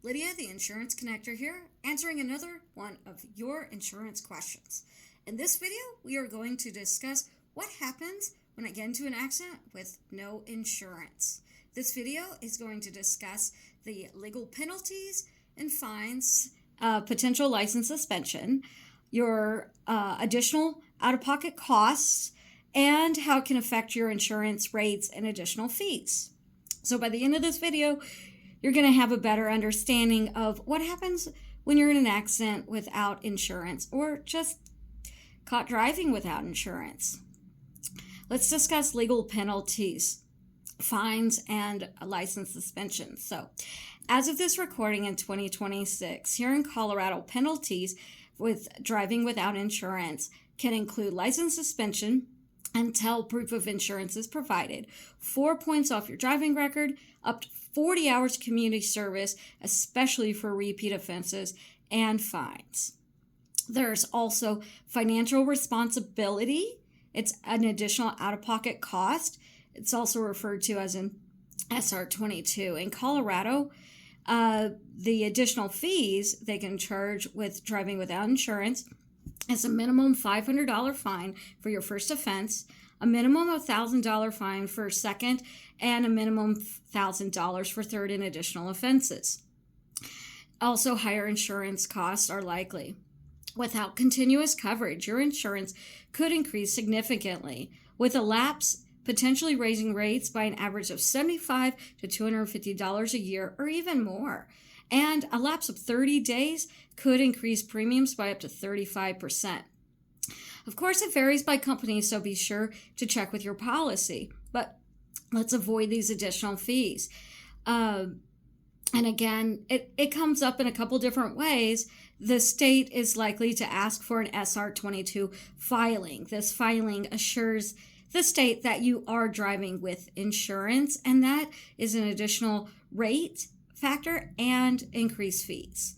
Lydia, the Insurance Connector here, answering another one of your insurance questions. In this video, we are going to discuss what happens when I get into an accident with no insurance. This video is going to discuss the legal penalties and fines, potential license suspension, your additional out-of-pocket costs, and how it can affect your insurance rates and additional fees. So by the end of this video, you're going to have a better understanding of what happens when you're in an accident without insurance or just caught driving without insurance. Let's discuss legal penalties, fines, and license suspension. So, as of this recording in 2026, here in Colorado, penalties with driving without insurance can include license suspension until proof of insurance is provided, 4 points off your driving record, up to 40 hours community service, especially for repeat offenses, and fines. There's also financial responsibility. It's an additional out-of-pocket cost. It's also referred to as an SR22. In Colorado, the additional fees they can charge with driving without insurance is a minimum $500 fine for your first offense, a minimum of $1,000 fine for second, and a minimum $1,000 for third and additional offenses. Also, higher insurance costs are likely. Without continuous coverage, your insurance could increase significantly, with a lapse potentially raising rates by an average of $75 to $250 a year or even more. And a lapse of 30 days could increase premiums by up to 35%. Of course, it varies by company, so be sure to check with your policy. But let's avoid these additional fees. And again, it comes up in a couple different ways. The state is likely to ask for an SR22 filing. This filing assures the state that you are driving with insurance, and that is an additional rate factor and increased fees.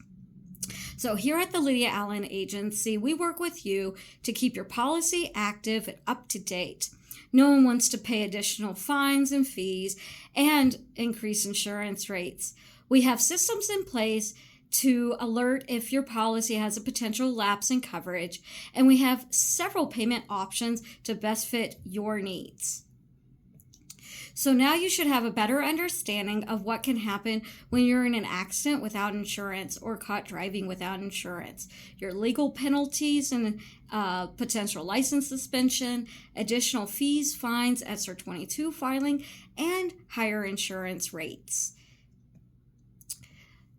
So here at the Lydia Allen Agency, we work with you to keep your policy active and up to date. No one wants to pay additional fines and fees and increase insurance rates. We have systems in place to alert if your policy has a potential lapse in coverage, and we have several payment options to best fit your needs. So now you should have a better understanding of what can happen when you're in an accident without insurance or caught driving without insurance. Your legal penalties and potential license suspension, additional fees, fines, SR22 filing, and higher insurance rates.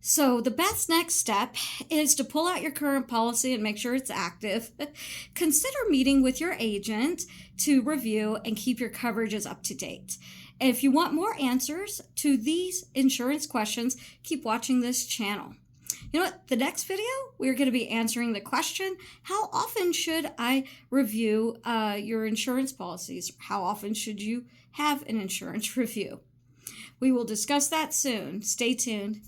So the best next step is to pull out your current policy and make sure it's active. Consider meeting with your agent to review and keep your coverages up to date. And if you want more answers to these insurance questions, keep watching this channel. You know what? The next video, we're going to be answering the question, how often should I review your insurance policies? How often should you have an insurance review? We will discuss that soon. Stay tuned.